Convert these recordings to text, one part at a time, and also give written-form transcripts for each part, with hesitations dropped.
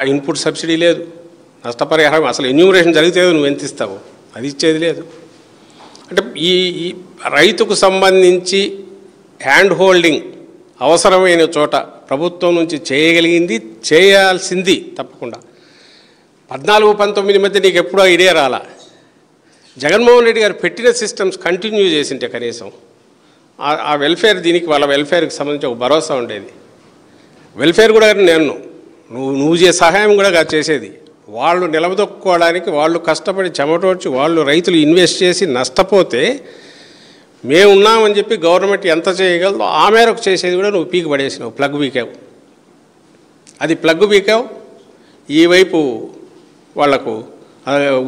Input subsidy లేదు, నష్టపరిహారం అసలు ఎన్యూమరేషన్ జరిగితే నువ్వు ఎంత ఇస్తావు, అది ఇచ్చేది లేదు. అంటే ఈ రైతుకు సంబంధించి హ్యాండ్ హోల్డింగ్ అవసరమైన చోట ప్రభుత్వం నుంచి చేయగలిగింది చేయాల్సింది తప్పకుండా. 14-19 మధ్య నీకు ఎప్పుడో ఐడియా రాలా. జగన్మోహన్ రెడ్డి గారు పెట్టిన సిస్టమ్స్ కంటిన్యూ చేసింటే కనీసం ఆ వెల్ఫేర్, దీనికి వాళ్ళ వెల్ఫేర్కి సంబంధించి ఒక భరోసా ఉండేది. వెల్ఫేర్ కూడా నువ్వు సహాయం కూడా చేసేది. వాళ్ళు నిలబదొక్కుకోవడానికి వాళ్ళు కష్టపడి చెమటోడ్చి వాళ్ళు రైతులు ఇన్వెస్ట్ చేసి నష్టపోతే మేమున్నామని చెప్పి గవర్నమెంట్ ఎంత చేయగలదో ఆ మేరకు చేసేది కూడా నువ్వు పీకి పడేసినావు, ప్లగ్ పీకావు. అది ప్లగ్ పీకావు. ఈవైపు వాళ్లకు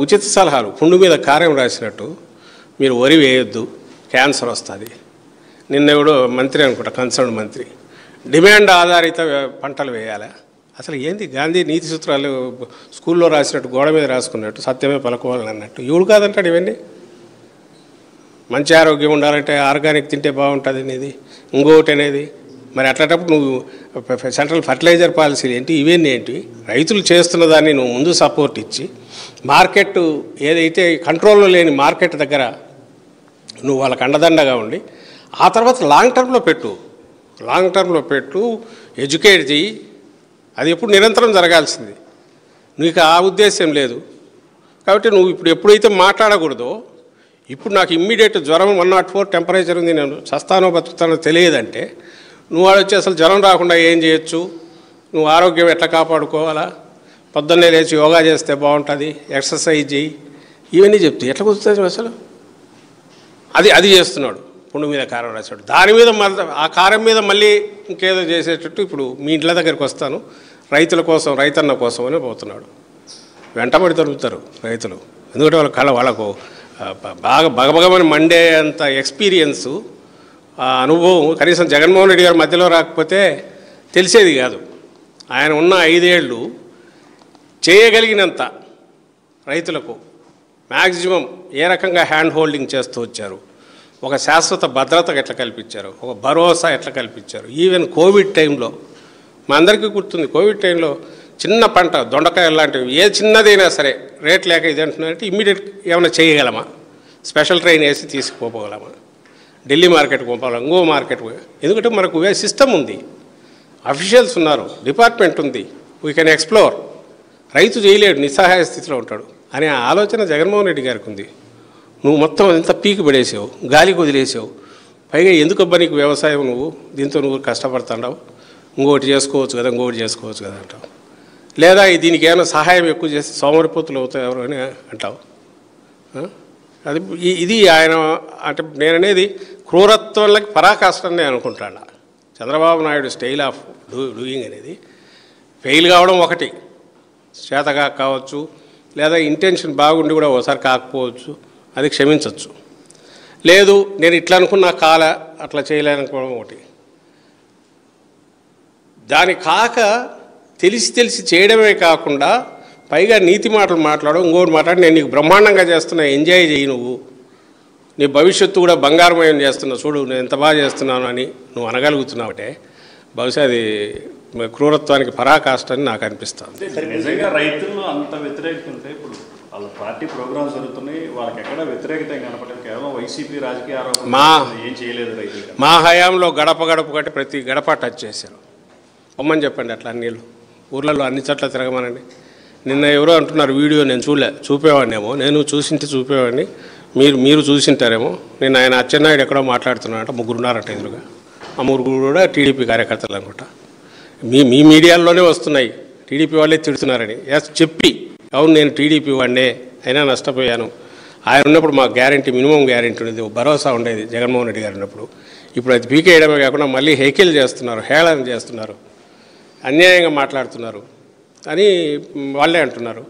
ఉచిత సలహాలు పుండు మీద కారం రాసినట్టు మీరు వరి వేయొద్దు, క్యాన్సర్ వస్తుంది. నిన్నెవడో మంత్రి అనుకుంటా, కన్సర్న్ మంత్రి, డిమాండ్ ఆధారిత పంటలు వేయాలా? అసలు ఏంది గాంధీ నీతి సూత్రాలు స్కూల్లో రాసినట్టు గోడ మీద రాసుకున్నట్టు సత్యమే పలుకోవాలని అన్నట్టు ఎవడు కాదంటాడు ఇవన్నీ. మంచి ఆరోగ్యం ఉండాలంటే ఆర్గానిక్ తింటే బాగుంటుంది అనేది, ఇంకొకటి అనేది. మరి అట్లాంటప్పుడు నువ్వు సెంట్రల్ ఫర్టిలైజర్ పాలసీలు ఏంటి, ఇవన్నీ ఏంటి? రైతులు చేస్తున్న దాన్ని నువ్వు ముందు సపోర్ట్ ఇచ్చి మార్కెట్ ఏదైతే కంట్రోల్లో లేని మార్కెట్ దగ్గర నువ్వు వాళ్ళకి అండదండగా ఉండి ఆ తర్వాత లాంగ్ టర్మ్లో పెట్టు, ఎడ్యుకేట్ చేయి. అది ఎప్పుడు నిరంతరం జరగాల్సింది. నీకు ఆ ఉద్దేశం లేదు కాబట్టి నువ్వు ఇప్పుడు ఎప్పుడైతే మాట్లాడకూడదో, ఇప్పుడు నాకు ఇమ్మీడియట్ జ్వరం 104 టెంపరేచర్ ఉంది, నేను చస్తానో బతుకుతానో తెలియదంటే నువ్వు వచ్చి అసలు జ్వరం రాకుండా ఏం చేయొచ్చు, నువ్వు ఆరోగ్యం ఎట్లా కాపాడుకోవాలా, పొద్దున్నే లేచి యోగా చేస్తే బాగుంటుంది, ఎక్సర్సైజ్ చేయి, ఇవన్నీ చెప్తే ఎట్లా కుదురుతుంది అసలు? అది చేస్తున్నాడు, పుండు మీద కారం రాశాడు. దాని మీద ఆ కారం మీద మళ్ళీ ఇంకేదో చేసేటట్టు ఇప్పుడు మీ ఇంట్ల దగ్గరికి వస్తాను, రైతుల కోసం, రైతన్న కోసం అని పోతున్నాడు. వెంటబడి దొరుకుతారు రైతులు. ఎందుకంటే వాళ్ళకు బాగా బగబగమని మండే అంత ఎక్స్పీరియన్సు, అనుభవం కనీసం జగన్మోహన్ రెడ్డి గారి మధ్యలో రాకపోతే తెలిసేది కాదు. ఆయన ఉన్న 5 ఏళ్ళు చేయగలిగినంత రైతులకు మ్యాక్సిమం ఏ రకంగా హ్యాండ్ హోల్డింగ్ చేస్తూ వచ్చారు, ఒక శాశ్వత భద్రత ఎట్లా కల్పించారు, ఒక భరోసా ఎట్లా కల్పించారు. ఈవెన్ కోవిడ్ టైంలో మా అందరికీ గుర్తుంది, కోవిడ్ టైంలో చిన్న పంట దొండకాయ లాంటివి ఏ చిన్నదైనా సరే రేట్ లేక ఇది అంటున్నారంటే ఇమ్మీడియట్ ఏమైనా చేయగలమా, స్పెషల్ ట్రైన్ వేసి తీసుకుపోగలమా, ఢిల్లీ మార్కెట్కి పంపాలి, ఇంకో మార్కెట్. ఎందుకంటే మనకు సిస్టమ్ ఉంది, అఫీషియల్స్ ఉన్నారు, డిపార్ట్మెంట్ ఉంది, వీ కెన్ ఎక్స్ప్లోర్. రైతు చేయలేడు, నిస్సహాయ స్థితిలో ఉంటాడు అనే ఆలోచన జగన్మోహన్ రెడ్డి గారికి ఉంది. నువ్వు మొత్తం అంతా పీకి పడేసావు, గాలికి వదిలేసావు. పైగా ఎందుకబ్బా నీకు వ్యవసాయం, నువ్వు దీంతో నువ్వు కష్టపడుతున్నావు, ఇంకోటి చేసుకోవచ్చు కదా అంటావు. లేదా దీనికి ఏమైనా సహాయం ఎక్కువ చేసి సోమరిపోతులు అవుతాయి ఎవరు అని అంటావు. అది ఇది ఆయన అంటే నేననేది క్రూరత్వాలకి పరాకాష్ఠని నేను అనుకుంటాను. Chandrababu Naidu style of doing అనేది ఫెయిల్ కావడం ఒకటి, చేతగా కావచ్చు, లేదా ఇంటెన్షన్ బాగుండి కూడా ఒకసారి కాకపోవచ్చు, అది క్షమించవచ్చు. లేదు నేను ఇట్లా అనుకున్నా అట్లా చేయలేనుకోవడం ఒకటి. దాని కాక తెలిసి చేయడమే కాకుండా పైగా నీతి మాటలు మాట్లాడడం, ఇంకోటి మాట్లాడి నేను నీకు బ్రహ్మాండంగా చేస్తున్నా, ఎంజాయ్ చేయి, నువ్వు నీ భవిష్యత్తు కూడా బంగారమయం చేస్తున్నావు, చూడు నేను ఎంత బాగా చేస్తున్నాను అని నువ్వు అనగలుగుతున్నావుటే బహుశా అది క్రూరత్వానికి పరాకాష్ఠ అని నాకు అనిపిస్తుంది. నిజంగా రైతుల్లో అంత వ్యతిరేకత ఉంటే ఇప్పుడు వాళ్ళ పార్టీ ప్రోగ్రామ్స్ జరుగుతున్నాయి, వాళ్ళకి ఎక్కడ వ్యతిరేకత కనపడలేదు, కేవలం వైసీపీ రాజకీయ ఆరోపణలు ఏం చేయలేదు రైతులు. మా హయాంలో గడప కట్టి ప్రతి గడప టచ్ చేశారు. పొమ్మని చెప్పండి అట్లా అన్నీళ్ళు ఊర్లలో అన్ని చోట్ల తిరగమనండి. నిన్న ఎవరో అంటున్నారు వీడియో నేను చూపేవాడినేమో, నేను చూపేవాడిని, మీరు చూసింటారేమో. నిన్న ఆయన అచ్చెన్నాయుడు ఎక్కడో మాట్లాడుతున్నారంట, 3 ఉన్నారంట ఎదురుగా. ఆ 3 కూడా టీడీపీ కార్యకర్తలు అనుకుంటా. మీ మీడియాల్లోనే వస్తున్నాయి టీడీపీ వాళ్ళే తిడుతున్నారని. చెప్పి అవును నేను టీడీపీ వాడినే అయినా నష్టపోయాను, ఆయన ఉన్నప్పుడు మాకు గ్యారంటీ, మినిమం గ్యారంటీ ఉండేది, భరోసా ఉండేది జగన్మోహన్ రెడ్డి గారు ఉన్నప్పుడు. ఇప్పుడు అది పీకేయడమే కాకుండా మళ్ళీ హేకిల్ చేస్తున్నారు, హేళన చేస్తున్నారు, అన్యాయంగా మాట్లాడుతున్నారు అని వాళ్ళే అంటున్నారు.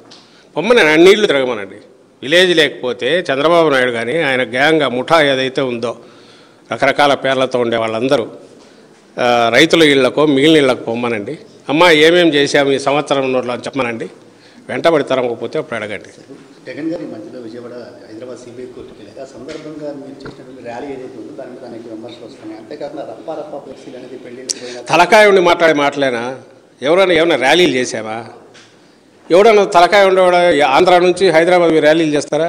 పొమ్మని అన్నీళ్ళు తిరగమనండి. విలేజ్ లేకపోతే చంద్రబాబు నాయుడు కానీ ఆయన గ్యాంగ్ ముఠా ఏదైతే ఉందో రకరకాల పేర్లతో ఉండే వాళ్ళందరూ రైతుల ఇళ్లకో మిగిలిన ఇళ్లకు పొమ్మనండి. అమ్మ ఏమేమి చేశాము ఈ సంవత్సరంలో అని చెప్పమనండి. వెంటబడి తరమకపోతే అప్పుడు అడగండి. జగన్ గారి మధ్యలో విజయవాడ హైదరాబాద్ సిబిఐ కోర్టుకి వెళ్ళాక ఆ సందర్భంగా మీరు చేసినటువంటి ర్యాలీ ఏదైతే ఉందో దాని మీద అనేక విమర్శలు వస్తున్నాయి. అంతేకాకుండా రప్ప ఫ్లెక్సీలు అనేది పెళ్లి తలకాయ ఉండి మాట్లాడేనా? ఏమైనా ర్యాలీలు చేసావా? ఎవడన్నా తలకాయ ఉండేవాడు ఆంధ్ర నుంచి హైదరాబాద్ ర్యాలీలు చేస్తారా?